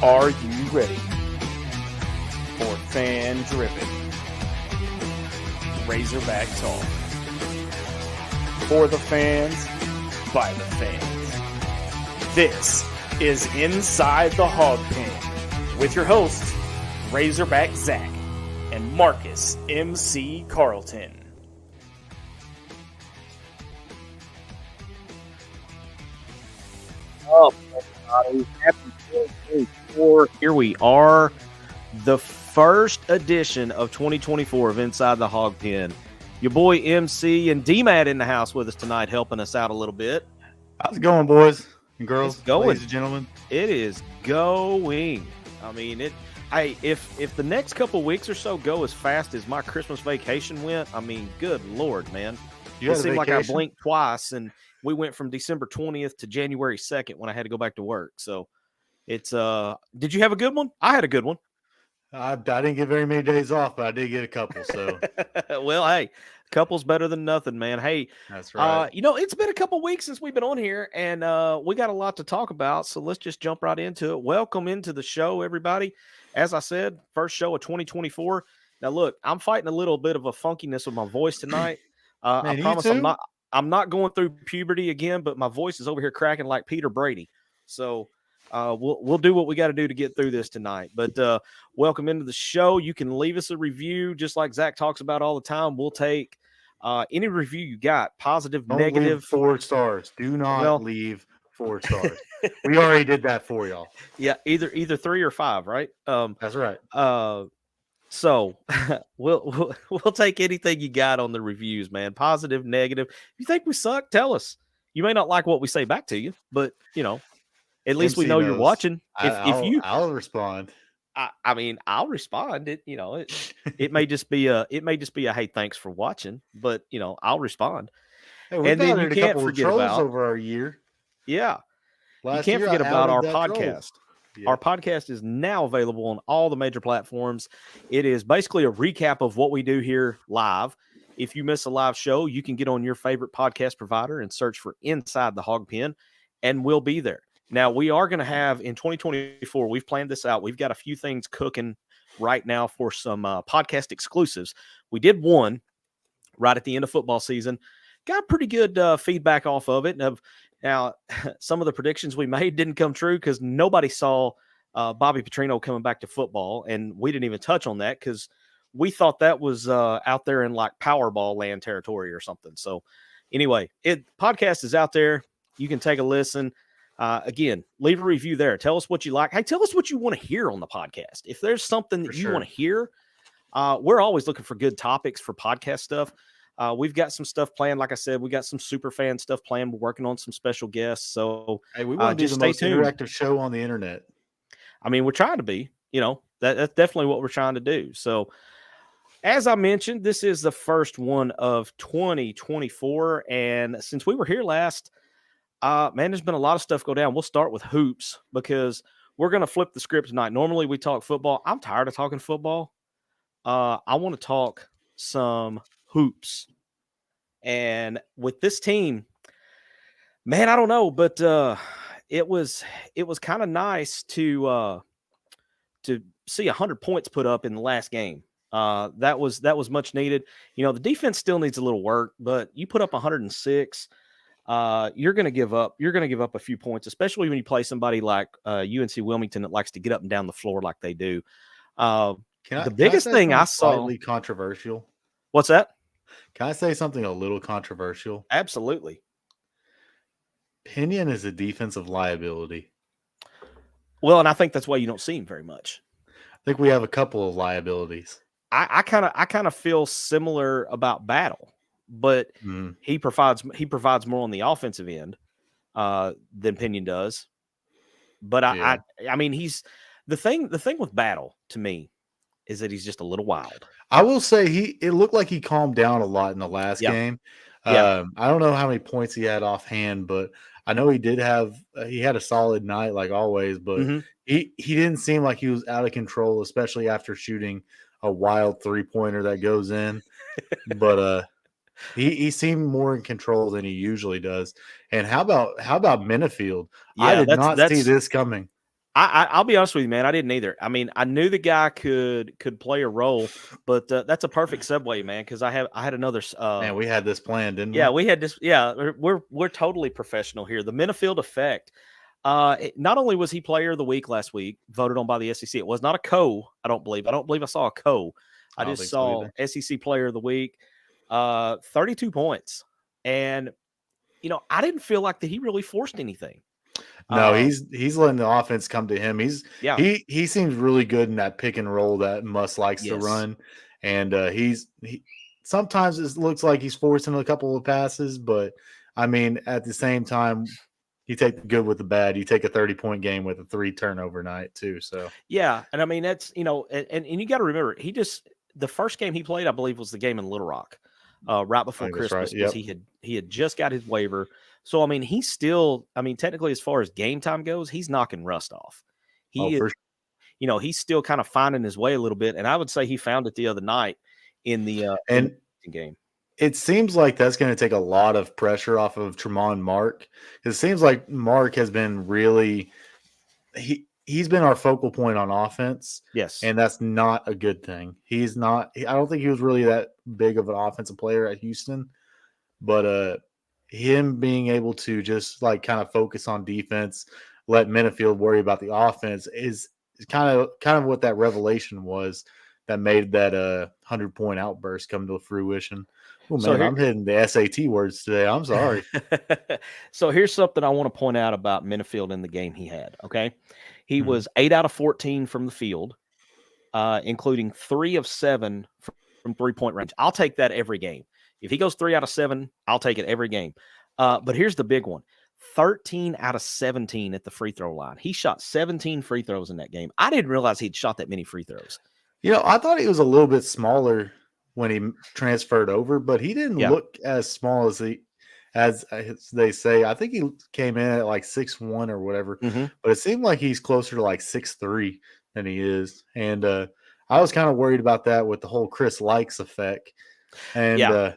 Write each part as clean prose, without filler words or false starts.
Are you ready for fan-driven Razorback talk? For the fans, by the fans. This is Inside the Hog Pen with your hosts, Razorback Zach and Marcus MC Carlton. Up, everybody. Happy 2024. Here we are, the first edition of 2024 of Inside the Hog Pen. Your boy MC and D-Mad in the house with us tonight, helping us out a little bit. How's it going, boys and girls, going. ladies and gentlemen? It is going. I mean, if the next couple weeks or so go as fast as my Christmas vacation went, I mean, good Lord, man. It seemed like I blinked twice, and we went from December 20th to January 2nd when I had to go back to work. So it's did you have a good one? I had a good one. I didn't get very many days off, but I did get a couple. So well, hey, couple's better than nothing, man. Hey, that's right. It's been a couple weeks since we've been on here, and we got a lot to talk about. So let's just jump right into it. Welcome into the show, everybody. As I said, first show of 2024. Now, look, I'm fighting a little bit of a funkiness with my voice tonight. I promise I'm not going through puberty again, but my voice is over here cracking like Peter Brady. So we'll do what we got to do to get through this tonight. But welcome into the show. You can leave us a review, just like Zach talks about all the time. We'll take any review you got, positive, negative. Leave 4 stars. Do not leave 4 stars. We already did that for y'all. Yeah, either 3 or 5, right? That's right. So we'll take anything you got on the reviews, man. Positive, negative. If you think we suck, tell us. You may not like what we say back to you, but at least we know you're watching. I'll respond. I mean, I'll respond. It may just be a hey, thanks for watching, but I'll respond. Hey, and then you can't forget about over our year. Yeah, you can't forget about our podcast. Yeah. Our podcast is now available on all the major platforms. It is basically a recap of what we do here live. If you miss a live show, you can get on your favorite podcast provider and search for Inside the Hog Pen, and we'll be there. Now, we are going to have in 2024, we've planned this out. We've got a few things cooking right now for some podcast exclusives. We did one right at the end of football season. Got pretty good feedback off of it. Now, some of the predictions we made didn't come true because nobody saw Bobby Petrino coming back to football, and we didn't even touch on that because we thought that was out there in like Powerball land territory or something. So anyway, podcast is out there. You can take a listen. Again, leave a review there. Tell us what you like. Hey, tell us what you want to hear on the podcast. If there's something that you want to hear, we're always looking for good topics for podcast stuff. We've got some stuff planned. Like I said, we got some super fan stuff planned. We're working on some special guests. So hey, we want to do the most interactive show on the internet. I mean, we're trying to be, that's definitely what we're trying to do. So as I mentioned, this is the first one of 2024. And since we were here last, there's been a lot of stuff go down. We'll start with hoops because we're going to flip the script tonight. Normally we talk football. I'm tired of talking football. I want to talk some hoops. And with this team, man, I don't know, but it was kind of nice to see 100 points put up in the last game. That was much needed. The defense still needs a little work, but you put up 106. You're going to give up a few points, especially when you play somebody like UNC Wilmington that likes to get up and down the floor like they do. The biggest thing I saw, slightly controversial. What's that? Can I say something a little controversial? Absolutely. Pinion is a defensive liability. Well, and I think that's why you don't see him very much. I think we have a couple of liabilities. I kind of feel similar about Battle, but he provides more on the offensive end than Pinion does. But I mean, he's the thing with Battle to me is that he's just a little wild. I will say it looked like he calmed down a lot in the last game. I don't know how many points he had offhand, but I know he had a solid night like always, but he didn't seem like he was out of control, especially after shooting a wild 3-pointer that goes in. But he seemed more in control than he usually does. And how about Minifield? I did not see this coming. I'll be honest with you, man. I didn't either. I mean, I knew the guy could play a role, but that's a perfect segue, man. Because I had another. Man, we had this planned, didn't we? Yeah, we had this. Yeah, we're totally professional here. The Minifield effect. Not only was he Player of the Week last week, voted on by the SEC. It was not a co. I don't believe I saw a co. I just saw SEC Player of the Week. 32 points, and I didn't feel like that he really forced anything. No, he's letting the offense come to him. He seems really good in that pick and roll that Muss likes to run, and he sometimes it looks like he's forcing a couple of passes, but I mean at the same time, you take the good with the bad. You take a 30-point game with a 3 turnover night too. So yeah, and I mean that's and you got to remember the first game he played, I believe, was the game in Little Rock, right before Christmas. Right. Yep. He had just got his waiver. So, I mean, he's still, technically, as far as game time goes, he's knocking rust off. He's still kind of finding his way a little bit. And I would say he found it the other night in the game. It seems like that's going to take a lot of pressure off of Tremont Mark. It seems like Mark has been really, he's been our focal point on offense. Yes. And that's not a good thing. I don't think he was really that big of an offensive player at Houston, but, him being able to just like kind of focus on defense, let Minifield worry about the offense is kind of what that revelation was that made that 100-point outburst come to fruition. Oh man, I'm hitting the SAT words today. I'm sorry. So here's something I want to point out about Minifield in the game he had. Okay, he was 8 out of 14 from the field, including 3 of 7 from 3-point range. I'll take that every game. If he goes 3 out of 7, I'll take it every game. But here's the big one. 13 out of 17 at the free throw line. He shot 17 free throws in that game. I didn't realize he'd shot that many free throws. I thought he was a little bit smaller when he transferred over, but he didn't look as small as they say. I think he came in at like 6'1" or whatever, but it seemed like he's closer to like 6'3" than he is. And I was kind of worried about that with the whole Chris Likes effect. And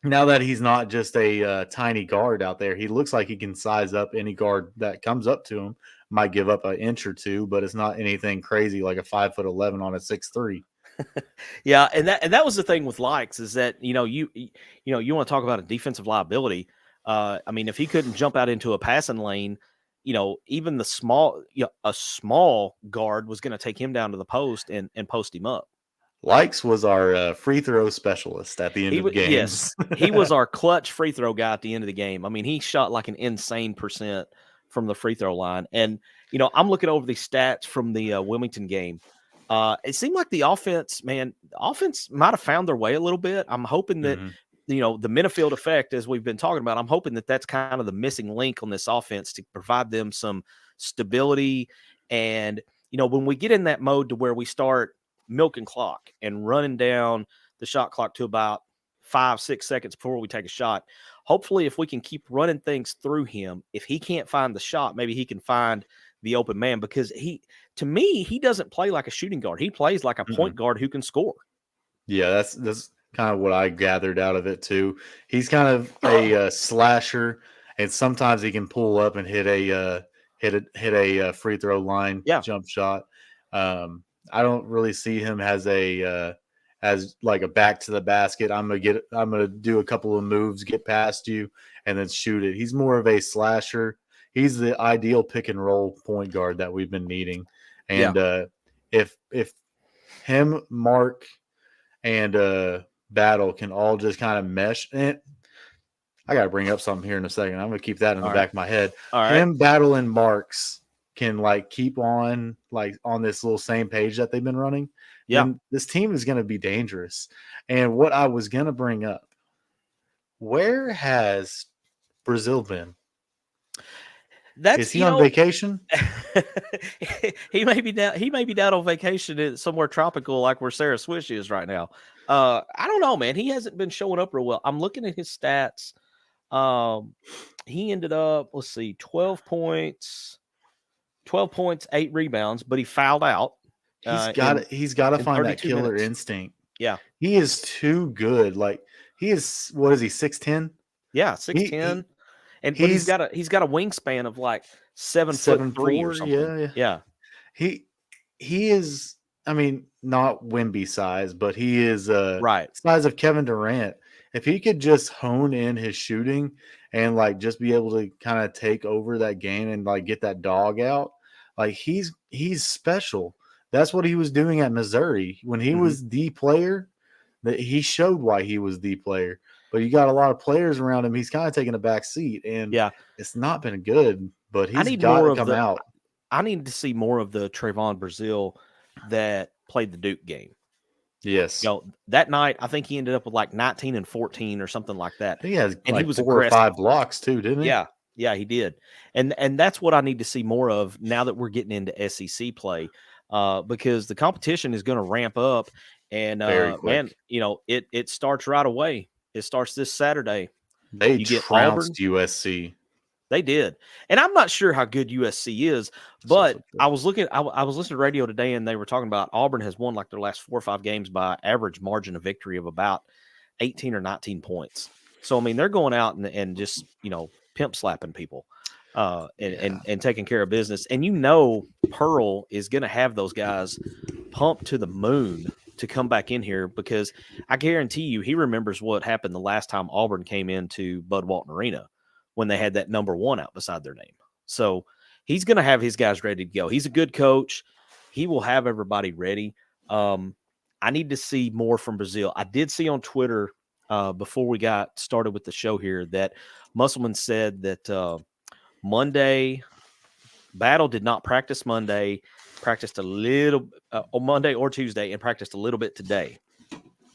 now that he's not just a tiny guard out there, he looks like he can size up any guard that comes up to him. Might give up an inch or two, but it's not anything crazy like a 5'11" on a 6'3". Yeah, and that was the thing with Likes is that you want to talk about a defensive liability. I mean, if he couldn't jump out into a passing lane, even a small guard was going to take him down to the post and post him up. Likes was our free throw specialist at the end of the game. Yes, he was our clutch free throw guy at the end of the game. I mean, he shot like an insane percent from the free throw line. And, I'm looking over these stats from the Wilmington game. It seemed like the offense might have found their way a little bit. I'm hoping that, the Minifield effect, as we've been talking about, I'm hoping that that's kind of the missing link on this offense to provide them some stability. And, when we get in that mode to where we start milking clock and running down the shot clock to about 5-6 seconds before we take a shot. Hopefully, if we can keep running things through him, if he can't find the shot, maybe he can find the open man, because to me, he doesn't play like a shooting guard. He plays like a point guard who can score. Yeah, that's kind of what I gathered out of it too. He's kind of a slasher, and sometimes he can pull up and hit a free throw line jump shot. I don't really see him as like a back to the basket. I'm gonna do a couple of moves, get past you, and then shoot it. He's more of a slasher. He's the ideal pick and roll point guard that we've been needing. And if him, Mark, and Battle can all just kind of mesh, and I got to bring up something here in a second. I'm gonna keep that in the back of my head. Him, Battle, and Marks can like keep on like on this little same page that they've been running. Yeah, this team is going to be dangerous. And what I was going to bring up, where has Brazil been? Is he on vacation? He may be down on vacation somewhere tropical, like where Sarah Swish is right now. I don't know, man. He hasn't been showing up real well. I'm looking at his stats. He ended up, 12 points, 8 rebounds, but he fouled out. He's got to find that killer instinct. Yeah. He is too good. Like he is, what is he, 6'10"? Yeah, 6'10". but he's got a wingspan of like 7'3" or something. Yeah. He is, I mean, not Wemby size, but he is right size of Kevin Durant. If he could just hone in his shooting and like just be able to kind of take over that game and like get that dog out, like he's special. That's what he was doing at Missouri when he was the player. That he showed why he was the player. But you got a lot of players around him. He's kind of taking a back seat, and it's not been good. But he's got to come out. I need to see more of the Trayvon Brazile that played the Duke game. Yes. That night, I think he ended up with like 19 and 14 or something like that. He has and like he was 4 or 5 blocks too, didn't he? Yeah, he did. And that's what I need to see more of now that we're getting into SEC play, because the competition is going to ramp up. And man, it starts right away. It starts this Saturday. They trounced USC. They did. And I'm not sure how good USC is, but I was listening to radio today, and they were talking about Auburn has won like their last 4 or 5 games by average margin of victory of about 18 or 19 points. So, I mean, they're going out and just, pimp slapping people and taking care of business. And Pearl is going to have those guys pumped to the moon to come back in here, because I guarantee you he remembers what happened the last time Auburn came into Bud Walton Arena when they had that number 1 out beside their name. So he's going to have his guys ready to go. He's a good coach. He will have everybody ready. I need to see more from Brazile. I did see on Twitter before we got started with the show here that Musselman said that Monday, Battle did not practice Monday, practiced a little on Monday or Tuesday, and practiced a little bit today.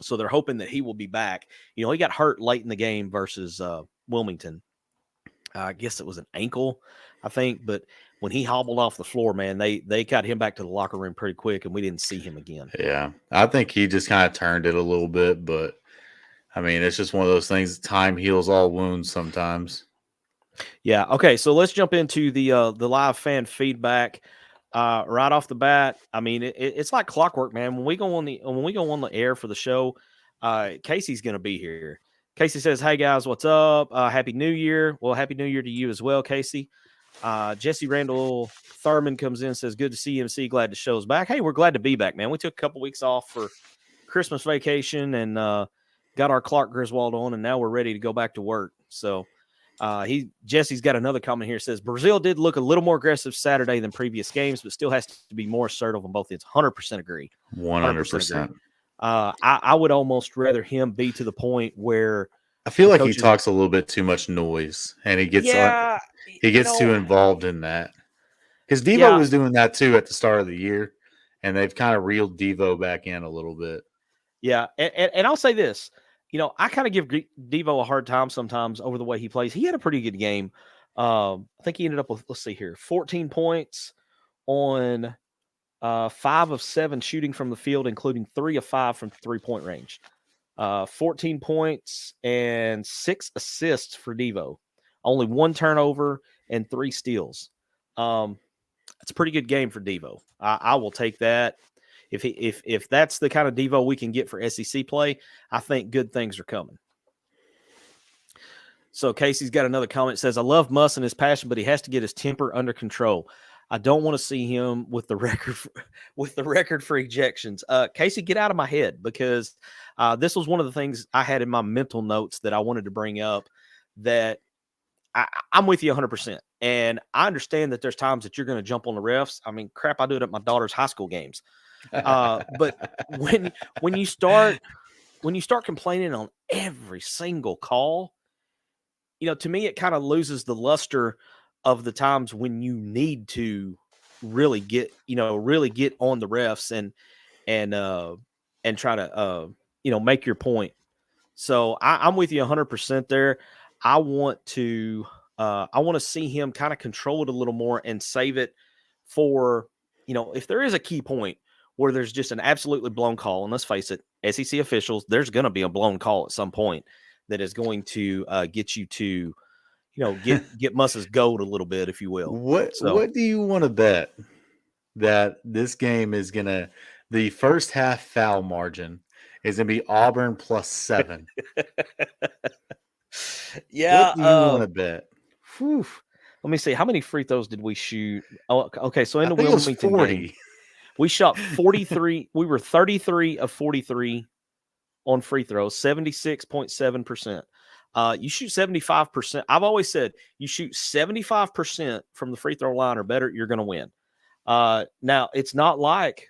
So they're hoping that he will be back. He got hurt late in the game versus Wilmington. I guess it was an ankle, I think. But when he hobbled off the floor, man, they got him back to the locker room pretty quick, and we didn't see him again. Yeah, I think he just kind of turned it a little bit. But, I mean, it's just one of those things. Time heals all wounds sometimes. Yeah. Okay. So let's jump into the live fan feedback right off the bat. I mean, it's like clockwork, man. When we go on the air for the show, Casey's going to be here. Casey says, "Hey guys, what's up? Happy New Year." Well, Happy New Year to you as well, Casey. Jesse Randall Thurman comes in and says, "Good to see MC. Glad the show's back." Hey, we're glad to be back, man. We took a couple weeks off for Christmas vacation and got our Clark Griswold on, and now we're ready to go back to work. So Jesse's got another comment here. Says Brazile did look a little more aggressive Saturday than previous games, but still has to be more assertive on both ends. 100% agree. 100%. I would almost rather him be to the point where I feel like he talks a little bit too much noise, and he gets too involved in that. Because Devo was doing that too at the start of the year, and they've kind of reeled Devo back in a little bit. Yeah, and I'll say this. I kind of give Devo a hard time sometimes over the way he plays. He had a pretty good game. I think he ended up with, let's see here, 14 points on 5 of 7 shooting from the field, including 3 of 5 from 3-point range. 14 points and 6 assists for Devo. Only 1 turnover and 3 steals. It's a pretty good game for Devo. I will take that. If that's the kind of Devo we can get for SEC play, I think good things are coming. So Casey's got another comment. Says, "I love Muss and his passion, but he has to get his temper under control. I don't want to see him with the record for ejections." Casey, get out of my head, because this was one of the things I had in my mental notes that I wanted to bring up. That I'm with you 100%, and I understand that there's times that you're going to jump on the refs. I mean, crap, I do it at my daughter's high school games. But when you start complaining on every single call, to me, it kind of loses the luster of the times when you need to really get on the refs and try to, make your point. So I'm with you 100% there. I want to see him kind of control it a little more and save it for, if there is a key point where there's just an absolutely blown call, and let's face it, SEC officials, there's going to be a blown call at some point that is going to get you to, get Muss's goat a little bit, if you will. What do you want to bet that this game is going to, the first half foul margin is going to be Auburn +7? Yeah. What do you want to bet? Whew. Let me see. How many free throws did we shoot? Oh, okay. So in the think it was Wilmington 40. game, we shot 43. We were 33 of 43 on free throws, 76.7%. You shoot 75%. I've always said you shoot 75% from the free throw line or better, you're going to win. Now, it's not like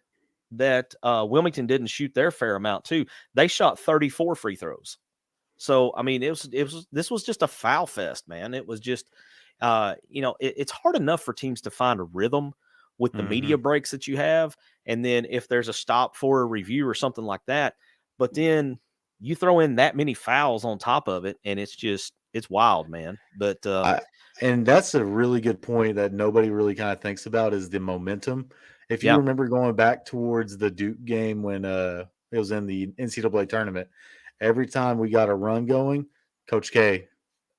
that Wilmington didn't shoot their fair amount too. They shot 34 free throws. So, I mean, this was just a foul fest, man. It was just, it's hard enough for teams to find a rhythm with the media breaks that you have. And then if there's a stop for a review or something like that, but then you throw in that many fouls on top of it, and it's wild, man. But and that's a really good point that nobody really kind of thinks about is the momentum. If you remember going back towards the Duke game when it was in the NCAA tournament, every time we got a run going, Coach K,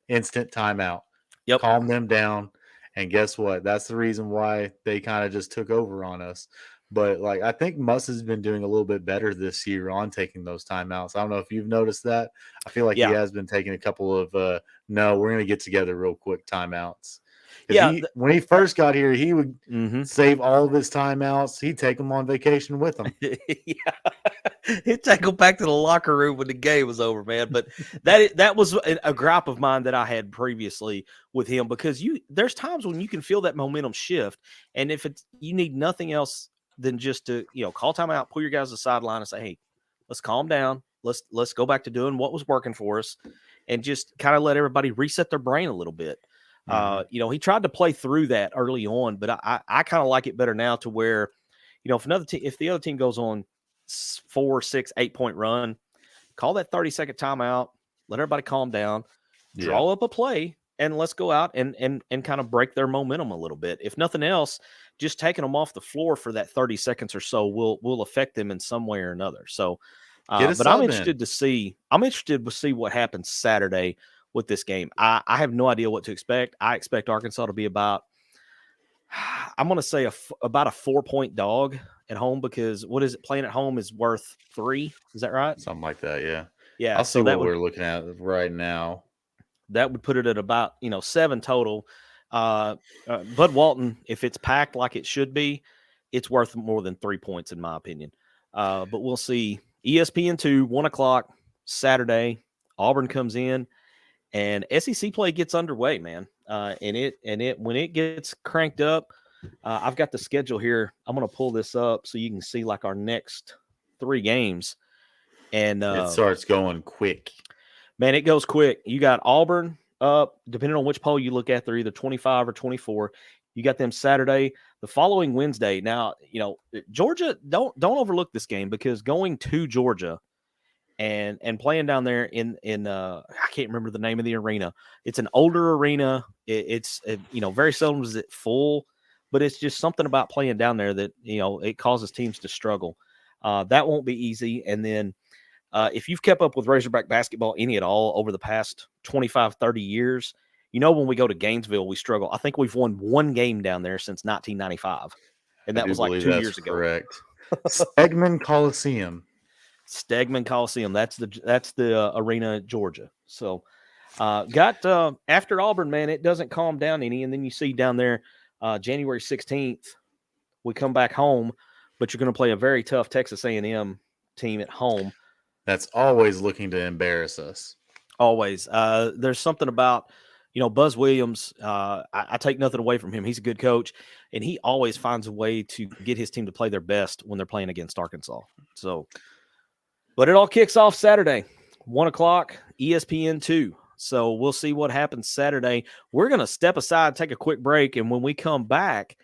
instant timeout. Yep. Calm them down. And guess what? That's the reason why they kind of just took over on us. But, like, I think Muss has been doing a little bit better this year on taking those timeouts. I don't know if you've noticed that. I feel like he has been taking a couple of, no, we're going to get together real quick timeouts. Yeah. When he first got here, he would save all of his timeouts. He'd take them on vacation with him. He'd take them back to the locker room when the game was over, man. But that was a gripe of mine that I had previously with him because there's times when you can feel that momentum shift. And if you need nothing else than just to, call timeout, pull your guys to the sideline and say, hey, let's calm down. Let's go back to doing what was working for us and just kind of let everybody reset their brain a little bit. He tried to play through that early on, but I kind of like it better now to where, if the other team goes on 4, 6, 8 point run, call that 30-second timeout, let everybody calm down, draw up a play, and let's go out and kind of break their momentum a little bit. If nothing else, just taking them off the floor for that 30 seconds or so will affect them in some way or another. So, but I'm interested to see what happens Saturday with this game. I have no idea what to expect. I expect Arkansas to be about, I'm going to say about a 4-point dog at home because what is it? Playing at home is worth 3. Is that right? Something like that. Yeah. Yeah. I'll see what we're looking at right now. That would put it at about, 7 total. Bud Walton, if it's packed like it should be, it's worth more than 3 points in my opinion. But we'll see. ESPN2, 1:00 Saturday. Auburn comes in. And SEC play gets underway, man. And when it gets cranked up, I've got the schedule here. I'm going to pull this up so you can see like our next 3 games. And it starts going quick. Man, it goes quick. You got Auburn up, depending on which poll you look at, they're either 25 or 24. You got them Saturday. The following Wednesday. Now, Georgia, don't overlook this game because going to Georgia and playing down there in I can't remember the name of the arena. It's an older arena. It's very seldom is it full, but it's just something about playing down there that it causes teams to struggle. That won't be easy. And then if you've kept up with Razorback basketball any at all over the past 25, 30 years, when we go to Gainesville, we struggle. I think we've won 1 game down there since 1995, and that was like 2 years ago. Correct. Stegman Coliseum. Stegman Coliseum. That's the arena in Georgia. So after Auburn, man, it doesn't calm down any. And then you see down there January 16th, we come back home, but you're going to play a very tough Texas A&M team at home. That's always looking to embarrass us. Always. There's something about, Buzz Williams. I take nothing away from him. He's a good coach, and he always finds a way to get his team to play their best when they're playing against Arkansas. So, but it all kicks off Saturday, 1:00, ESPN2. So we'll see what happens Saturday. We're going to step aside, take a quick break, and when we come back,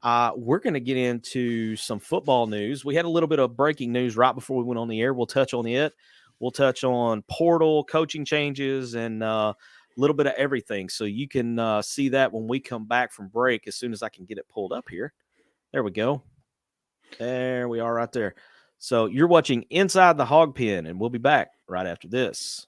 we're going to get into some football news. We had a little bit of breaking news right before we went on the air. We'll touch on it. We'll touch on portal, coaching changes, and a little bit of everything. So you can see that when we come back from break as soon as I can get it pulled up here. There we go. There we are right there. So you're watching Inside the Hog Pen, and we'll be back right after this.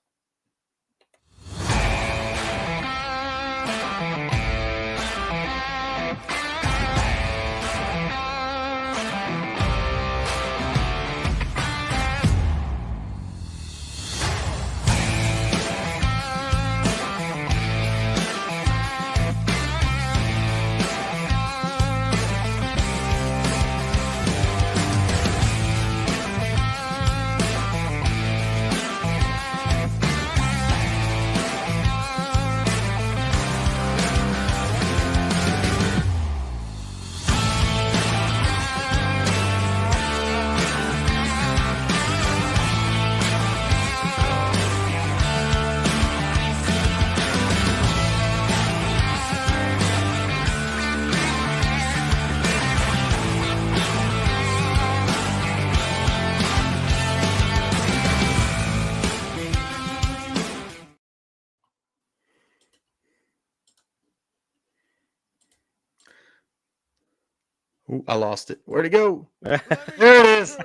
Ooh, I lost it. Where'd it go? There it is.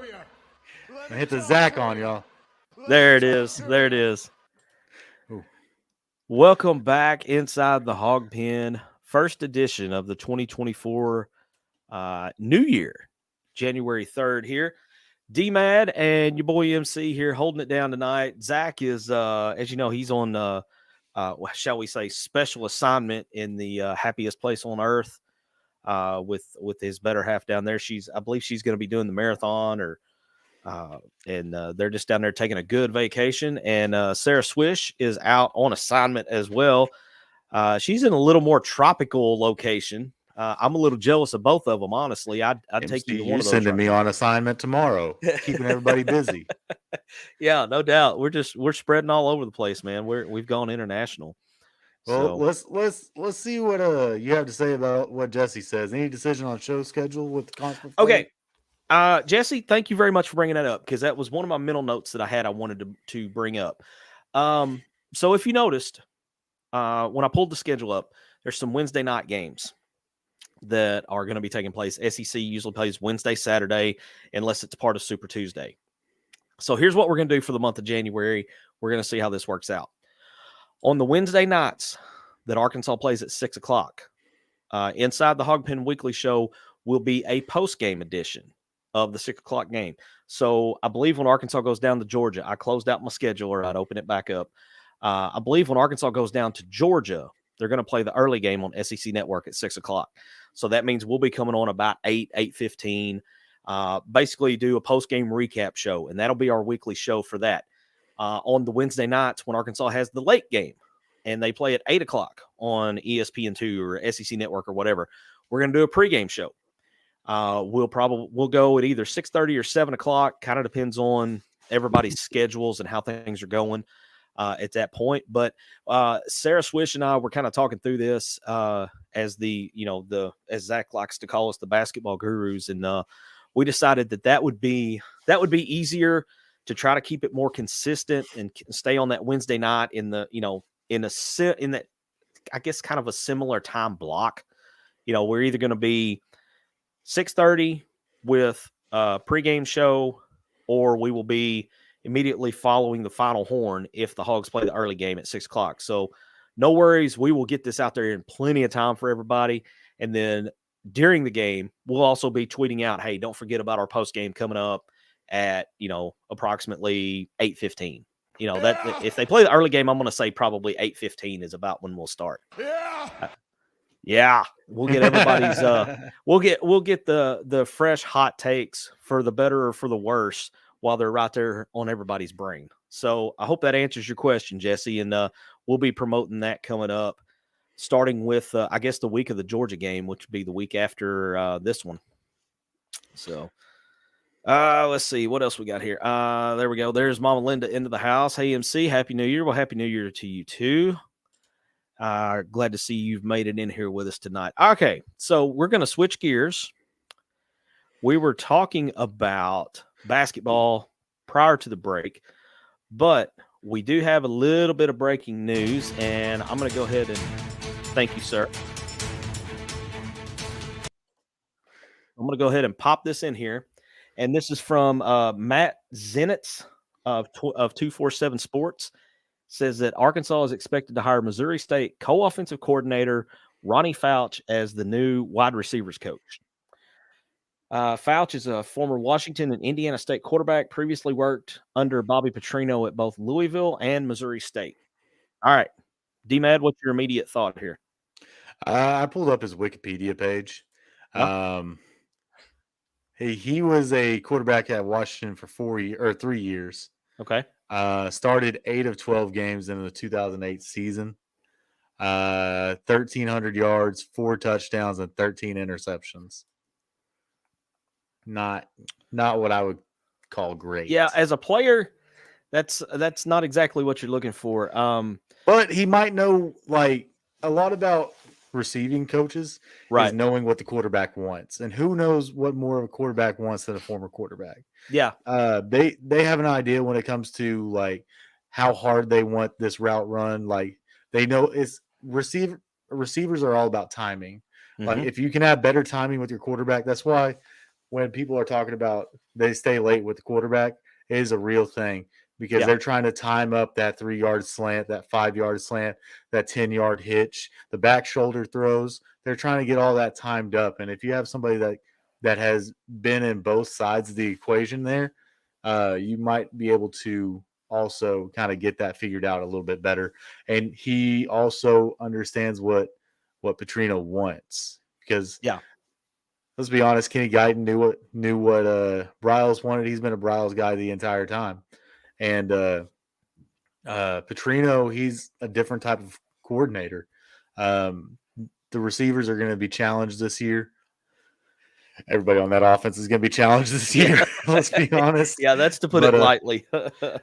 I hit the Zach on y'all. There it is. There it is. Ooh. Welcome back inside the Hog Pen, first edition of the 2024 New Year, January 3rd here. D-Mad and your boy MC here holding it down tonight. Zach is, as you know, he's on, shall we say, special assignment in the happiest place on earth with his better half down there. I believe she's going to be doing the marathon and they're just down there taking a good vacation. And Sarah Swish is out on assignment as well. She's in a little more tropical location. I'm a little jealous of both of them, honestly. I'd take you to one of those. You're sending me on assignment tomorrow, keeping everybody busy. Yeah, no doubt. We're spreading all over the place, man. We've gone international. Well, so, let's see what you have to say about what Jesse says. Any decision on show schedule with the conference? Okay. Jesse, thank you very much for bringing that up, because that was one of my mental notes that I had I wanted to bring up. So if you noticed, when I pulled the schedule up, there's some Wednesday night games that are going to be taking place. SEC usually plays Wednesday, Saturday, unless it's part of Super Tuesday. So here's what we're going to do for the month of January. We're going to see how this works out. On the Wednesday nights that Arkansas plays at 6 o'clock, inside the Hog Pen Weekly Show will be a post-game edition of the 6 o'clock game. So I believe when Arkansas goes down to Georgia, I closed out my schedule, or I'd open it back up. I believe when Arkansas goes down to Georgia, they're going to play the early game on SEC Network at 6 o'clock. So that means we'll be coming on about 8:15, basically do a post-game recap show, and that'll be our weekly show for that. On the Wednesday nights when Arkansas has the late game, and they play at 8 o'clock on ESPN2 or SEC Network or whatever, we're going to do a pregame show. We'll go at either 6:30 or 7 o'clock. Kind of depends on everybody's schedules and how things are going at that point. But Sarah Swish and I were kind of talking through this as as Zach likes to call us, the basketball gurus, and we decided that would be easier to try to keep it more consistent and stay on that Wednesday night in that I guess kind of a similar time block. We're either going to be 6:30 with a pregame show, or we will be immediately following the final horn if the Hogs play the early game at 6 o'clock. So no worries. We will get this out there in plenty of time for everybody. And then during the game, we'll also be tweeting out, hey, don't forget about our post game coming up at, approximately 8:15. That if they play the early game, I'm going to say probably 8:15 is about when we'll start. Yeah, we'll get everybody's we'll get the fresh hot takes for the better or for the worse while they're right there on everybody's brain. So I hope that answers your question, Jesse, and we'll be promoting that coming up, starting with I guess the week of the Georgia game, which would be the week after this one. So let's see what else we got here. There we go. There's Mama Linda into the house. Hey MC, Happy New Year. Well, Happy New Year to you too. Glad to see you've made it in here with us tonight. Okay, so we're going to switch gears. We were talking about basketball prior to the break, but we do have a little bit of breaking news, and I'm going to go ahead and thank you, sir. I'm going to go ahead and pop this in here, and this is from Matt Zenitz of 247 Sports. Says that Arkansas is expected to hire Missouri State co-offensive coordinator Ronnie Fouch as the new wide receivers coach. Fouch is a former Washington and Indiana State quarterback, previously worked under Bobby Petrino at both Louisville and Missouri State. All right, D-Mad, what's your immediate thought here? I pulled up his Wikipedia page. He was a quarterback at Washington for 3 years. Okay. Started 8 of 12 games in the 2008 season. 1,300 yards, 4 touchdowns, and 13 interceptions. Not what I would call great. Yeah, as a player, that's not exactly what you're looking for. But he might know a lot about receiving coaches, right? Is knowing what the quarterback wants, and who knows what more of a quarterback wants than a former quarterback. Yeah, they have an idea when it comes to how hard they want this route run. They know it's receivers are all about timing. Like if you can have better timing with your quarterback, that's why when people are talking about they stay late with the quarterback, it is a real thing because they're trying to time up that 3-yard slant, that 5-yard slant, that 10-yard hitch, the back shoulder throws. They're trying to get all that timed up. And if you have somebody that has been in both sides of the equation there, you might be able to also kind of get that figured out a little bit better. And he also understands what Petrino wants because let's be honest, Kenny Guyton knew what Bryles wanted. He's been a Bryles guy the entire time. And Petrino, he's a different type of coordinator. The receivers are going to be challenged this year. Everybody on that offense is going to be challenged this year. Let's be honest. Yeah, that's to put it lightly.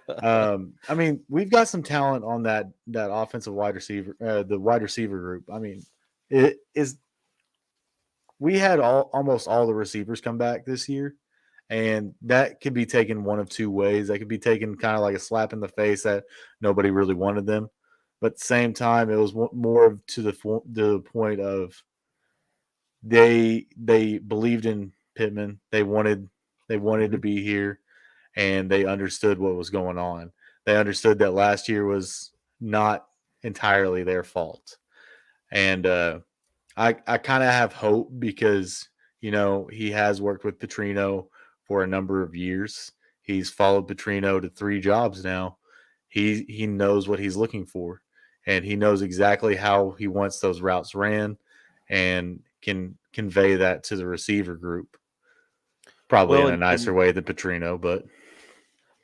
I mean, we've got some talent on that offensive wide receiver, the wide receiver group. I mean, it is. We had almost all the receivers come back this year, and that could be taken one of two ways. That could be taken kind of like a slap in the face that nobody really wanted them, but at the same time, it was more to the point of they believed in Pittman. They wanted to be here, and they understood what was going on. They understood that last year was not entirely their fault, and I kind of have hope because he has worked with Petrino for a number of years. He's followed Petrino to 3 jobs now. He knows what he's looking for, and he knows exactly how he wants those routes ran, and can convey that to the receiver group. Probably in a nicer way than Petrino,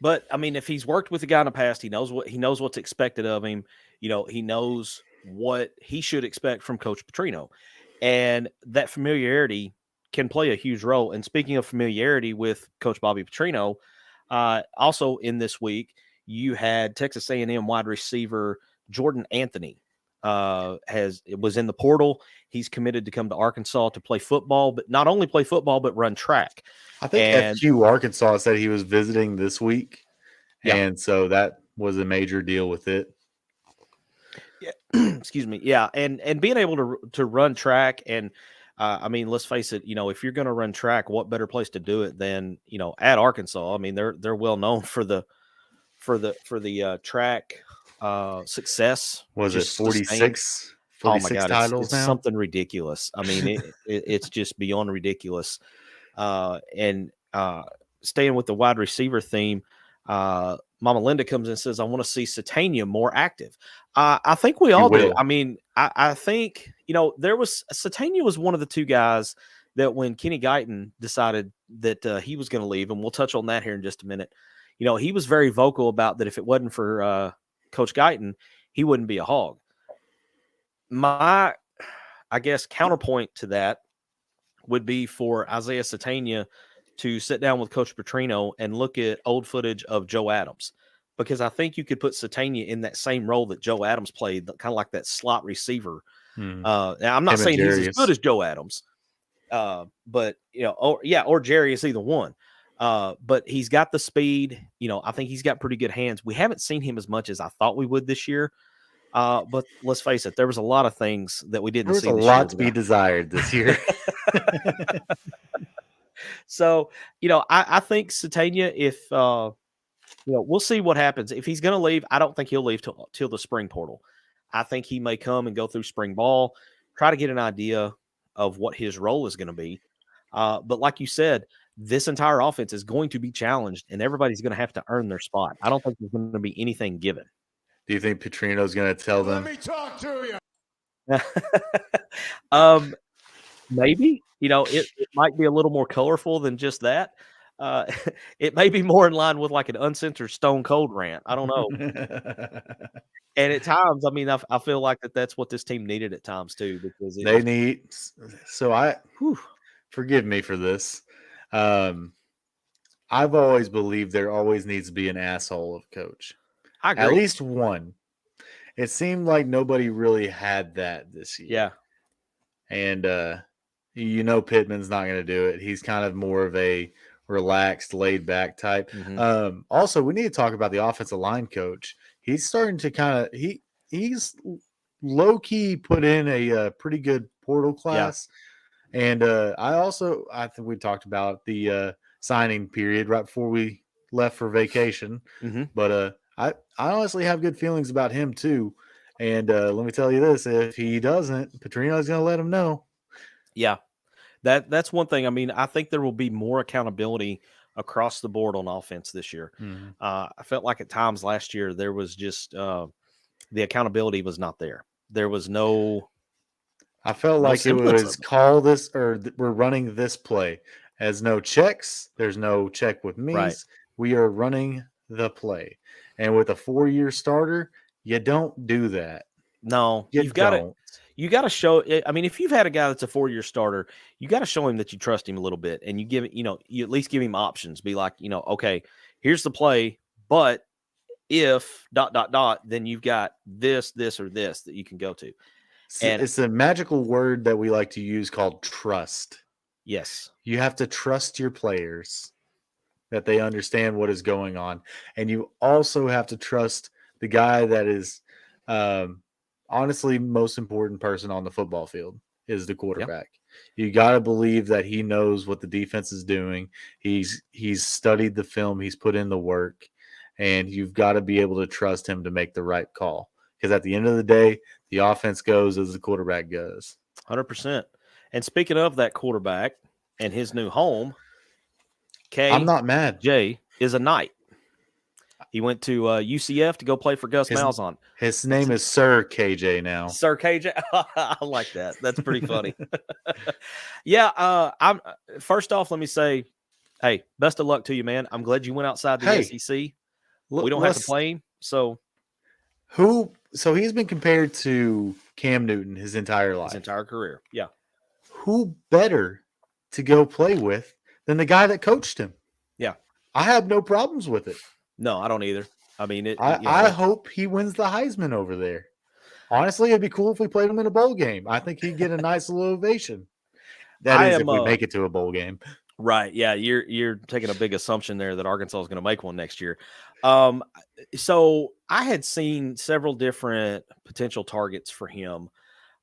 but I mean, if he's worked with a guy in the past, he knows what's expected of him. He knows what he should expect from Coach Petrino, and that familiarity can play a huge role. And speaking of familiarity with Coach Bobby Petrino, also in this week you had Texas A&M wide receiver Jordan Anthony was in the portal. He's committed to come to Arkansas to play football, but not only play football, but run track. I think FQ Arkansas said he was visiting this week, and so that was a major deal with it. Yeah, excuse me. Yeah, and being able to run track, and I mean, let's face it. If you're going to run track, what better place to do it than at Arkansas? I mean, they're well known for the track success. Was it 46? 46 oh my God, titles it's now? Something ridiculous. I mean, it's just beyond ridiculous. And staying with the wide receiver theme, Mama Linda comes in and says, I want to see Satania more active. I think we all do. I mean, I think, Satania was one of the 2 guys that when Kenny Guyton decided that he was going to leave, and we'll touch on that here in just a minute, he was very vocal about that if it wasn't for Coach Guyton, he wouldn't be a Hog. My, I guess, counterpoint to that would be for Isaiah Satania to sit down with Coach Petrino and look at old footage of Joe Adams, because I think you could put Satania in that same role that Joe Adams played, kind of like that slot receiver. Now I'm not saying he's as good as Joe Adams, but or Jerry is either one. But he's got the speed. I think he's got pretty good hands. We haven't seen him as much as I thought we would this year. But let's face it, there was a lot of things that we didn't see. There was a lot to be desired this year. So, I think Satania, if we'll see what happens. If he's going to leave, I don't think he'll leave till the spring portal. I think he may come and go through spring ball, try to get an idea of what his role is going to be. But like you said, this entire offense is going to be challenged, and everybody's going to have to earn their spot. I don't think there's going to be anything given. Do you think Petrino's going to tell them? Let me talk to you. Maybe. It might be a little more colorful than just that. It may be more in line with like an uncensored Stone Cold rant. I don't know. And at times, I mean, I feel like that's what this team needed at times too, because they need. So forgive me for this. I've always believed there always needs to be an asshole of coach. I agree. At least one. It seemed like nobody really had that this year. Yeah. And Pittman's not going to do it. He's kind of more of a relaxed, laid back type. Mm-hmm. Also, we need to talk about the offensive line coach. He's starting to he's low key put in a pretty good portal class. And I think we talked about the signing period right before we left for vacation. Mm-hmm. But I honestly have good feelings about him too. And let me tell you this: if he doesn't, Petrino's going to let him know. Yeah, that's one thing. I mean, I think there will be more accountability across the board on offense this year. Mm-hmm. I felt like at times last year there was just the accountability was not there. There was no. I felt like it was call this or we're running this play. As no checks, there's no check with me. Right. We are running the play. And with a 4-year starter, you don't do that. No, you've got to show. I mean, if you've had a guy that's a 4-year starter, you got to show him that you trust him a little bit, and you give it. You at least give him options. Be like, okay, here's the play, but if ... then you've got this, or this that you can go to. And it's a magical word that we like to use called trust. Yes. You have to trust your players that they understand what is going on. And you also have to trust the guy that is honestly most important person on the football field is the quarterback. Yep. You got to believe that he knows what the defense is doing. He's studied the film. He's put in the work. And you've got to be able to trust him to make the right call. Because at the end of the day, the offense goes as the quarterback goes. 100%. And speaking of that quarterback and his new home, I'm not mad. Jay is a Knight. He went to UCF to go play for Gus Malzahn. His name is Sir KJ now. Sir KJ. I like that. That's pretty funny. Yeah. I'm first off, let me say, hey, best of luck to you, man. I'm glad you went outside the SEC. We don't have to play him. So he's been compared to Cam Newton his entire life. His entire career. Yeah. Who better to go play with than the guy that coached him? Yeah. I have no problems with it. No, I don't either. I mean, I hope he wins the Heisman over there. Honestly, it'd be cool if we played him in a bowl game. I think he'd get a nice little ovation. That is if we make it to a bowl game. Right. Yeah. You're taking a big assumption there that Arkansas is going to make one next year. So I had seen several different potential targets for him.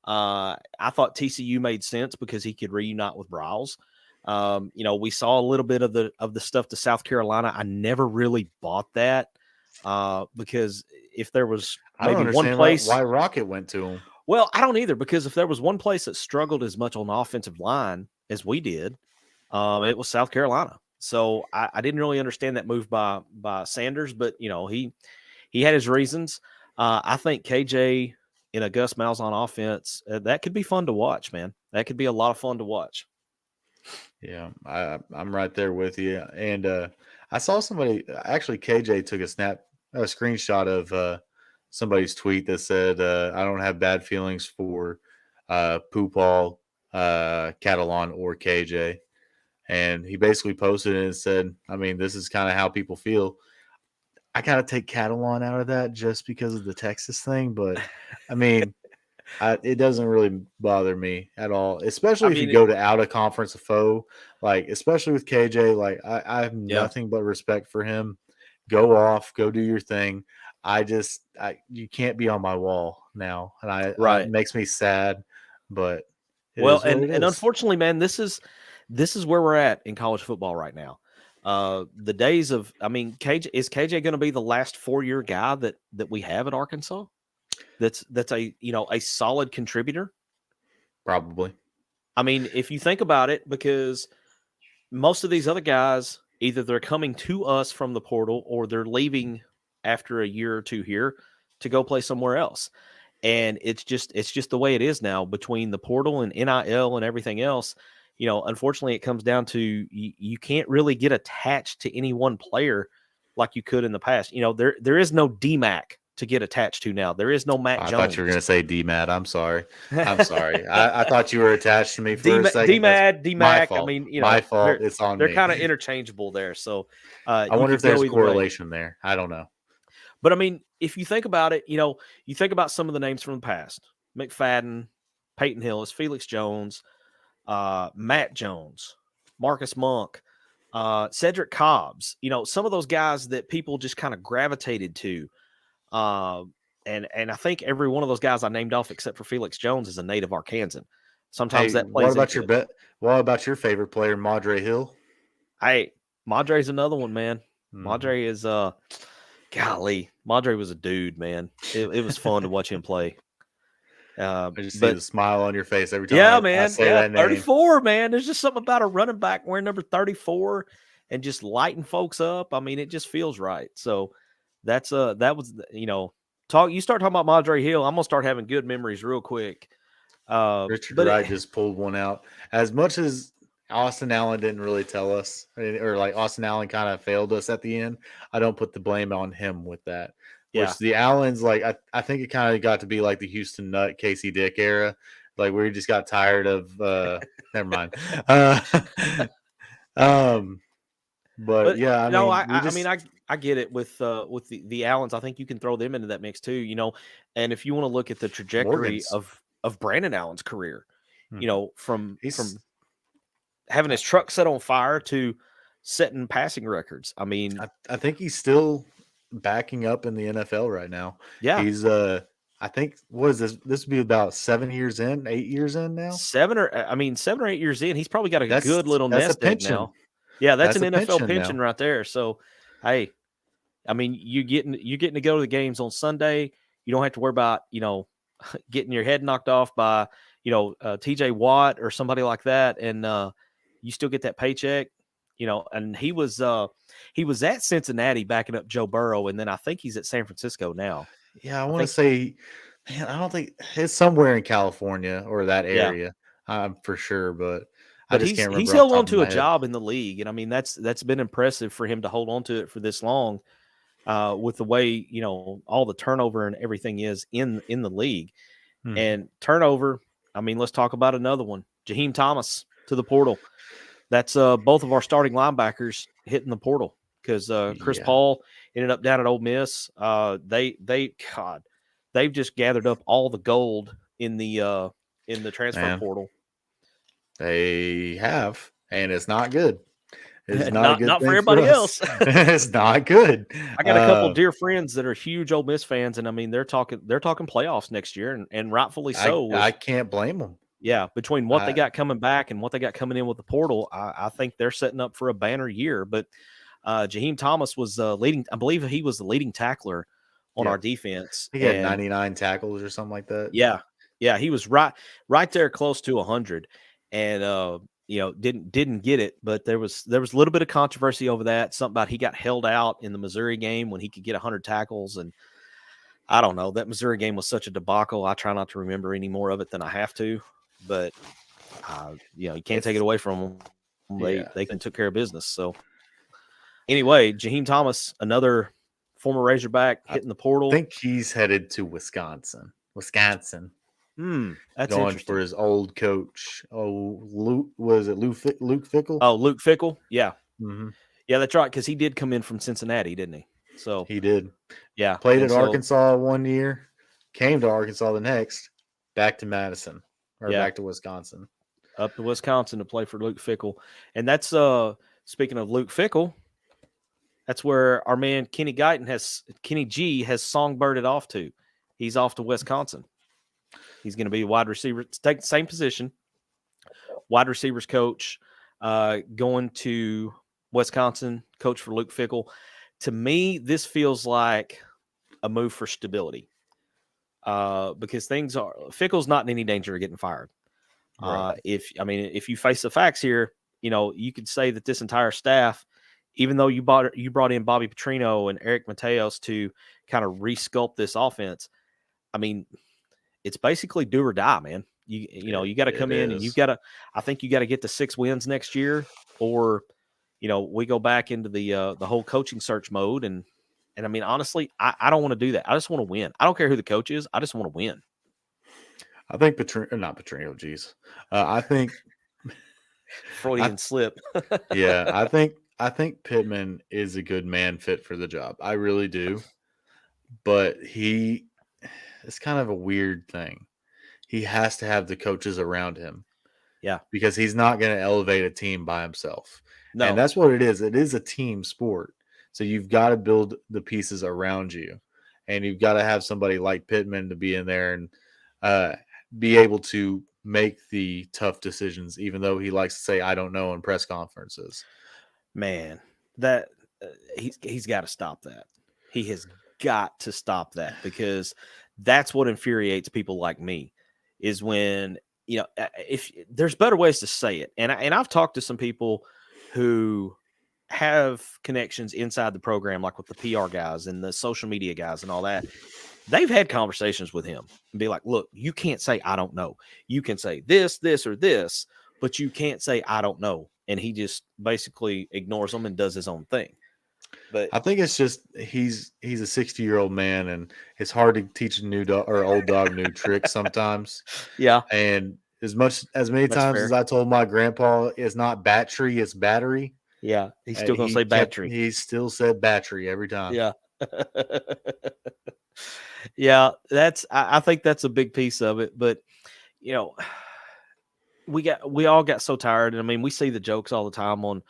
I thought TCU made sense because he could reunite with Bryles. We saw a little bit of the stuff to South Carolina. I never really bought that because if there was maybe one place why Rocket went to him. Well, I don't either, because if there was one place that struggled as much on the offensive line as we did, it was South Carolina. So I didn't really understand that move by Sanders, but he had his reasons. I think KJ in a Gus Malzahn offense, that could be fun to watch, man. That could be a lot of fun to watch. Yeah, I'm right there with you. And I saw somebody, actually KJ took a screenshot of somebody's tweet that said, I don't have bad feelings for Poopall, Catalan, or KJ. And he basically posted it and said, I mean, this is kind of how people feel. I got to take Catalan out of that just because of the Texas thing. But, I mean, it doesn't really bother me at all, especially if you go to out-of-conference foe. Like, especially with KJ, like, I have nothing but respect for him. Go off. Go do your thing. You can't be on my wall now. And it makes me sad. But, and unfortunately, man, this is where we're at in college football right now. The days of, KJ is going to be the last 4-year guy that we have at Arkansas? That's a solid contributor? Probably. I mean, if you think about it, because most of these other guys, either they're coming to us from the portal or they're leaving after a year or two here to go play somewhere else. And it's just the way it is now between the portal and NIL and everything else. Unfortunately, it comes down to you can't really get attached to any one player like you could in the past. There is no DMAC to get attached to now. There is no Matt Jones. I thought you were going to say DMAT. I'm sorry. I thought you were attached to me for a second. DMAC. My fault. It's on me. They're kind of interchangeable there. So I wonder if there's correlation there. I don't know. But if you think about it, you think about some of the names from the past: McFadden, Peyton Hillis, Felix Jones, Matt Jones, Marcus Monk, Cedric Cobbs, some of those guys that people just kind of gravitated to. And I think every one of those guys I named off, except for Felix Jones, is a native Arkansan. sometimes that plays. What about your favorite player, Madre Hill? Madre's another one, man. Madre is golly, Madre was a dude, man. It was fun to watch him play. I just see the smile on your face every time I say that name. 34, man. There's just something about a running back wearing number 34 and just lighting folks up. I mean, it just feels right. So that was, you start talking about Madre Hill, I'm gonna start having good memories real quick. Richard Wright just pulled one out. As much as Austin Allen didn't really tell us, or like Austin Allen kind of failed us at the end, I don't put the blame on him with that. Which the Allens, like, I think it kind of got to be like the Houston Nutt, Casey Dick era, like where you just got tired of. Never mind. But yeah, I get it with the Allens. I think you can throw them into that mix too. And if you want to look at the trajectory of Brandon Allen's career, from having his truck set on fire to setting passing records. I mean, I think he's still backing up in the NFL right now. Yeah. He's I think, what is this? This would be about 8 years in now. 7 or 8 years in. He's probably got a good little nest egg now. Yeah, that's an NFL pension right there. So, hey, I mean, you're getting to go to the games on Sunday. You don't have to worry about, getting your head knocked off by, TJ Watt or somebody like that. And you still get that paycheck, and he was at Cincinnati backing up Joe Burrow. And then I think he's at San Francisco now. Yeah. I want to say, man, I don't think it's somewhere in California or that area. I'm for sure, but I just can't remember. He's held on to a job in the league. And I mean, that's been impressive for him to hold on to it for this long, with the way, all the turnover and everything is in the league. And turnover. I mean, let's talk about another one. Jaheim Thomas to the portal. That's both of our starting linebackers hitting the portal because Chris Paul ended up down at Ole Miss. They've just gathered up all the gold in the transfer portal. They have, and it's not good. It's not a good not thing for everybody else. It's not good. I got a couple dear friends that are huge Ole Miss fans, and I mean they're talking playoffs next year, and rightfully so. I can't blame them. Yeah, between what they got coming back and what they got coming in with the portal, I think they're setting up for a banner year. But Jaheim Thomas was leading. I believe he was the leading tackler on our defense. He had 99 tackles or something like that. Yeah, he was right there, close to 100, and didn't get it. But there was a little bit of controversy over that. Something about he got held out in the Missouri game when he could get 100 tackles, and I don't know. That Missouri game was such a debacle. I try not to remember any more of it than I have to. But you can't take it away from them. They took care of business. So anyway, Jaheim Thomas, another former Razorback, hitting the portal. I think he's headed to Wisconsin. That's going for his old coach. Oh, Luke Fickell? Oh, Luke Fickell. Yeah. Mm-hmm. Yeah, that's right. Because he did come in from Cincinnati, didn't he? So he did. Yeah. Played at Arkansas one year, came to Arkansas the next, back to Madison. Or back to Wisconsin. Up to Wisconsin to play for Luke Fickell. And that's speaking of Luke Fickell, that's where our man Kenny G has songbirded off to. He's off to Wisconsin. He's going to be wide receiver, take the same position, wide receivers coach, going to Wisconsin, coach for Luke Fickell. To me, this feels like a move for stability. Because Fickell's not in any danger of getting fired. Right. If you face the facts here, you could say that this entire staff, even though you brought in Bobby Petrino and Eric Mateos to kind of resculpt this offense, I mean, it's basically do or die, man. You got to come in and I think you got to get to 6 wins next year, or we go back into the whole coaching search mode. And I mean, honestly, I don't want to do that. I just want to win. I don't care who the coach is. I just want to win. I think Petrino, geez. I think Freudian slip. Yeah, I think Pittman is a good man fit for the job. I really do. But it's kind of a weird thing. He has to have the coaches around him. Yeah. Because he's not going to elevate a team by himself. No. And that's what it is. It is a team sport. So you've got to build the pieces around you, and you've got to have somebody like Pittman to be in there and be able to make the tough decisions, even though he likes to say, I don't know in press conferences. Man, that he's got to stop that. He has got to stop that, because that's what infuriates people like me, is when, if there's better ways to say it. And I've talked to some people who have connections inside the program, like with the PR guys and the social media guys and all that. They've had conversations with him and be like, look, you can't say, I don't know. You can say this, or this, but you can't say, I don't know. And he just basically ignores them and does his own thing. But I think it's just he's a 60-year-old man, and it's hard to teach a new dog or old dog new tricks sometimes. Yeah. And as many times as I told my grandpa, it's not battery, it's battery. Yeah, he's still gonna say battery. He still said battery every time. Yeah. Yeah, I think that's a big piece of it. But we all got so tired. And I mean, we see the jokes all the time on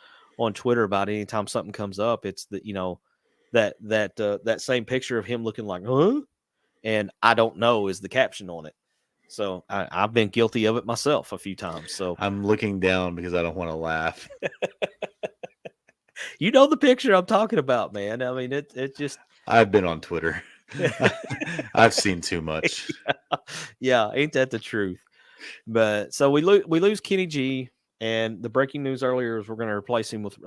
Twitter about anytime something comes up. It's that same picture of him looking like, huh? And I don't know is the caption on it. So I've been guilty of it myself a few times. So I'm looking down because I don't want to laugh. You know the picture I'm talking about, man. I mean, it just. I've been on Twitter. I've seen too much. Yeah, ain't that the truth? But so we lose Kenny G, and the breaking news earlier is we're going to replace him with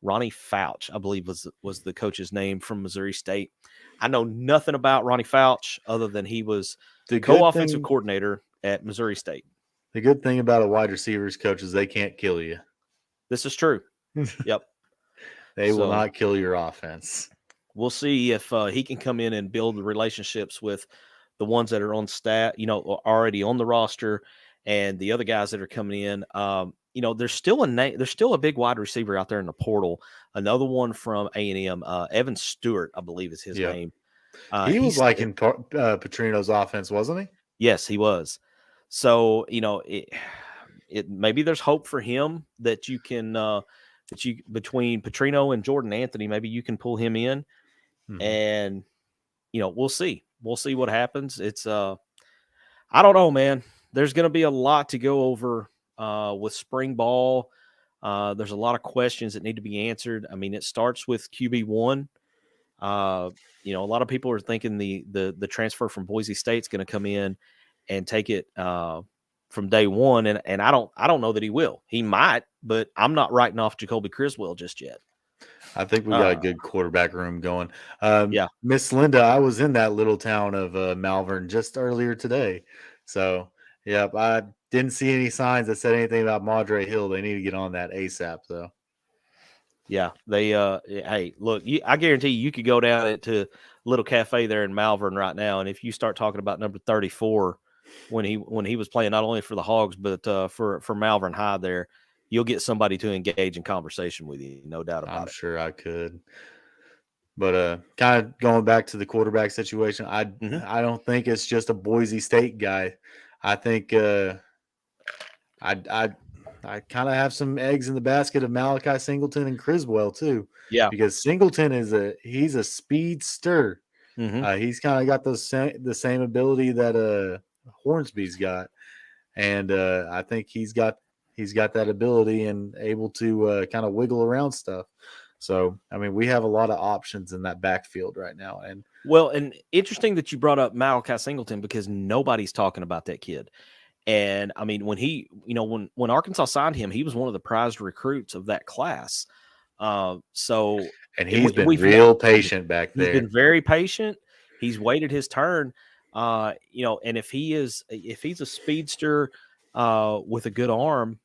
Ronnie Fouch, I believe was the coach's name, from Missouri State. I know nothing about Ronnie Fouch other than he was the co-offensive coordinator at Missouri State. The good thing about a wide receivers coach is they can't kill you. This is true. Yep. They will not kill your offense. We'll see if he can come in and build relationships with the ones that are on staff, already on the roster, and the other guys that are coming in. There's still a big wide receiver out there in the portal. Another one from A&M, Evan Stewart, I believe is his name. He was like in Petrino's offense, wasn't he? Yes, he was. So, maybe there's hope for him that you can between Petrino and Jordan Anthony, maybe you can pull him in, and we'll see. We'll see what happens. It's I don't know, man. There's going to be a lot to go over with spring ball. There's a lot of questions that need to be answered. I mean, it starts with QB1. A lot of people are thinking the transfer from Boise State's going to come in and take it from day one, and I don't know that he will. He might, but I'm not writing off Jacoby Criswell just yet. I think we got a good quarterback room going. Yeah, Miss Linda, I was in that little town of Malvern just earlier today. So, yeah, I didn't see any signs that said anything about Madre Hill. They need to get on that ASAP, though. Yeah, they hey, look, I guarantee you could go down to a little cafe there in Malvern right now, and if you start talking about number 34 when he was playing not only for the Hogs but for Malvern High there, you'll get somebody to engage in conversation with you, no doubt about it. I'm sure I could. But kind of going back to the quarterback situation, I don't think it's just a Boise State guy. I think I kind of have some eggs in the basket of Malachi Singleton and Criswell too. Yeah, because Singleton he's a speedster. He's kind of got the same ability that Hornsby's got, and I think he's got that ability and able to kind of wiggle around stuff. So, I mean, we have a lot of options in that backfield right now. And interesting that you brought up Malachi Singleton, because nobody's talking about that kid. And I mean, when he, when Arkansas signed him, he was one of the prized recruits of that class. And he's been real patient back there. He's been very patient. He's waited his turn. And if he's a speedster with a good arm,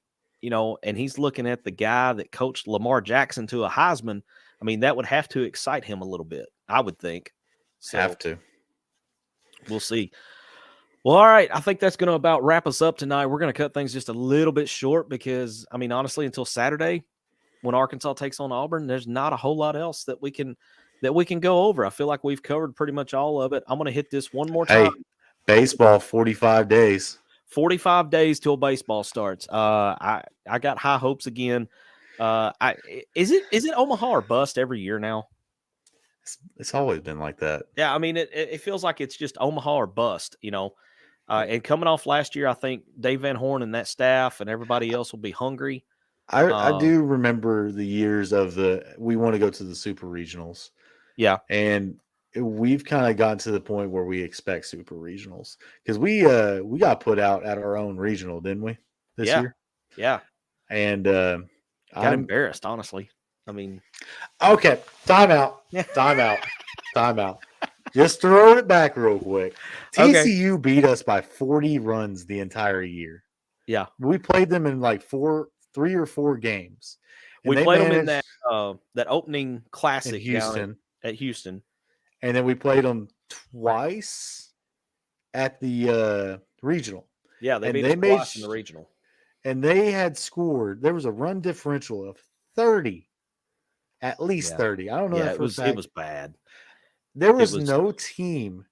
and he's looking at the guy that coached Lamar Jackson to a Heisman, I mean, that would have to excite him a little bit, I would think. So, have to. We'll see. Well, all right. I think that's going to about wrap us up tonight. We're going to cut things just a little bit short because, I mean, honestly, until Saturday when Arkansas takes on Auburn, there's not a whole lot else that we can go over. I feel like we've covered pretty much all of it. I'm going to hit this one more time. Hey, baseball, 45 days. 45 days till baseball starts. I got high hopes again. Is it Omaha or bust every year now? It's always been like that. Yeah, I mean, it feels like it's just Omaha or bust, And coming off last year, I think Dave Van Horn and that staff and everybody else will be hungry. I do remember the years of we want to go to the super regionals. Yeah. And we've kind of gotten to the point where we expect super regionals because we got put out at our own regional, didn't we, this year? Yeah. And got embarrassed, honestly. I mean, okay, time out. Just throw it back real quick. TCU beat us by 40 runs the entire year. Yeah, we played them in like 3 or 4 games. We played them in that opening classic in Houston. At Houston, and then we played them twice at the regional. Yeah, they beat us twice in the regional. And they had scored. There was a run differential of 30, at least 30. I don't know. Yeah, it was bad. There was no team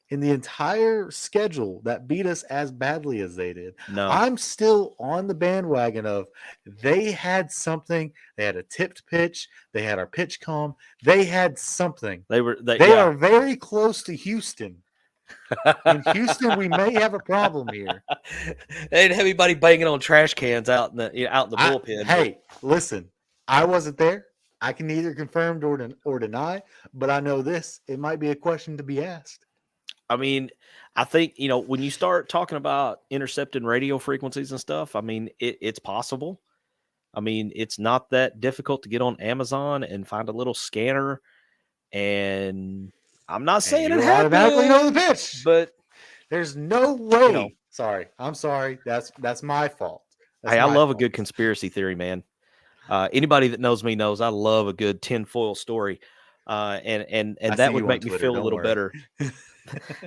in the entire schedule that beat us as badly as they did. No, I'm still on the bandwagon of they had something. They had a tipped pitch. They had our pitch calm. They had something. They are very close to Houston. In Houston, we may have a problem here. They didn't have anybody banging on trash cans out in the bullpen. Hey, listen, I wasn't there. I can neither confirm or deny, but I know this. It might be a question to be asked. I mean, I think, when you start talking about intercepting radio frequencies and stuff, I mean, it's possible. I mean, it's not that difficult to get on Amazon and find a little scanner. And I'm not saying it automatically know the pitch, but there's no way. Sorry. I'm sorry. That's my fault. I love a good conspiracy theory, man. Anybody that knows me knows I love a good tinfoil story. And that would make me feel a little better.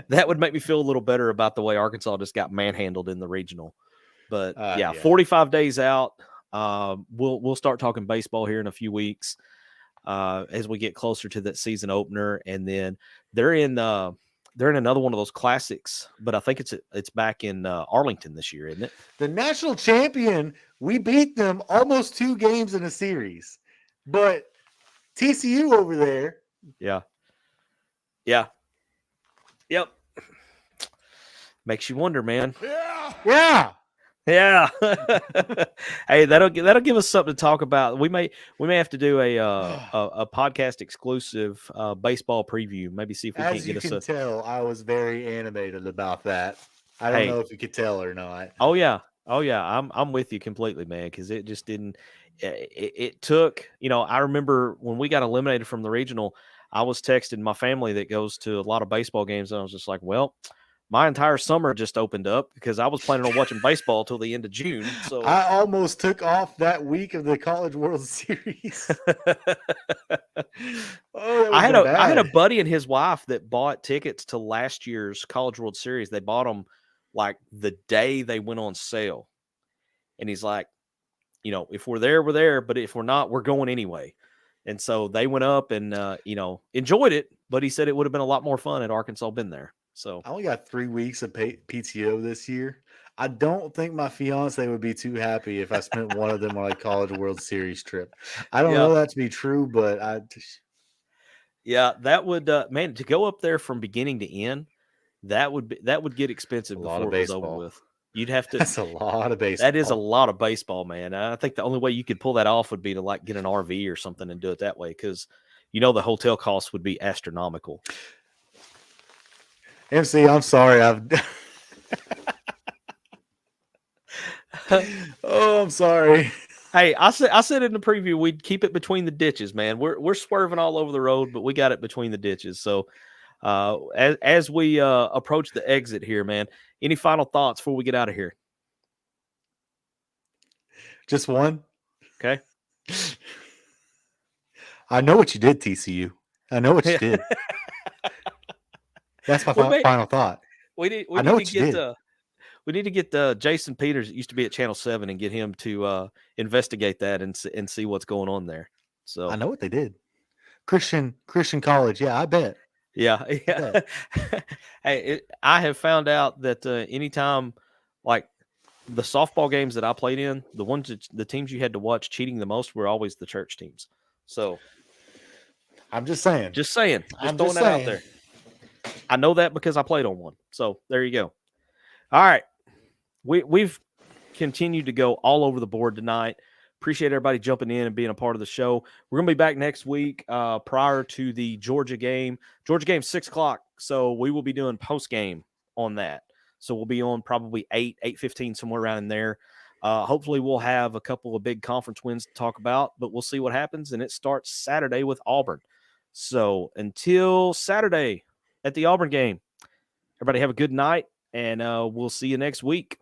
That would make me feel a little better about the way Arkansas just got manhandled in the regional. But 45 days out. We'll start talking baseball here in a few weeks as we get closer to that season opener, and then they're in another one of those classics. But I think it's back in Arlington this year, isn't it? The national champion. We beat them almost 2 games in a series, but TCU over there. Yeah. Yep. Makes you wonder, man. Yeah. Hey, that'll give us something to talk about. We may have to do a podcast exclusive baseball preview. Maybe see if we can get us. As you can tell, I was very animated about that. I don't know if you could tell or not. Oh yeah. I'm with you completely, man. Because it just didn't. It took. I remember when we got eliminated from the regional. I was texting my family that goes to a lot of baseball games, and I was just like, well, my entire summer just opened up because I was planning on watching baseball till the end of June. So I almost took off that week of the College World Series. I had a buddy and his wife that bought tickets to last year's College World Series. They bought them like the day they went on sale. And he's like, if we're there, we're there. But if we're not, we're going anyway. And so they went up and, enjoyed it. But he said it would have been a lot more fun had Arkansas been there. So I only got 3 weeks of PTO this year. I don't think my fiance would be too happy if I spent one of them on a College World Series trip. I don't know that to be true, but that would, man, to go up there from beginning to end, that would get expensive before it was over with. You'd have to. That's a lot of baseball. That is a lot of baseball, man. I think the only way you could pull that off would be to get an RV or something and do it that way, because the hotel costs would be astronomical. MC, I'm sorry. I'm sorry. Hey, I said in the preview we'd keep it between the ditches, man. We're swerving all over the road, but we got it between the ditches. So as we approach the exit here, man, any final thoughts before we get out of here? Just one. Okay. I know what you did, TCU. I know what you did. That's my final thought. We need to get Jason Peters that used to be at Channel 7 and get him to investigate that and see what's going on there. So I know what they did. Christian college. Yeah, I bet. Yeah. Hey, I have found out that anytime, like the softball games that I played in, the teams you had to watch cheating the most were always the church teams. So I'm just saying. Just throwing that out there. I know that because I played on one. So there you go. All right. We've continued to go all over the board tonight. Appreciate everybody jumping in and being a part of the show. We're going to be back next week prior to the Georgia game. Georgia game 6:00, so we will be doing post game on that. So we'll be on probably 8:15, somewhere around in there. Hopefully we'll have a couple of big conference wins to talk about, but we'll see what happens. And it starts Saturday with Auburn. So until Saturday at the Auburn game, everybody have a good night, and we'll see you next week.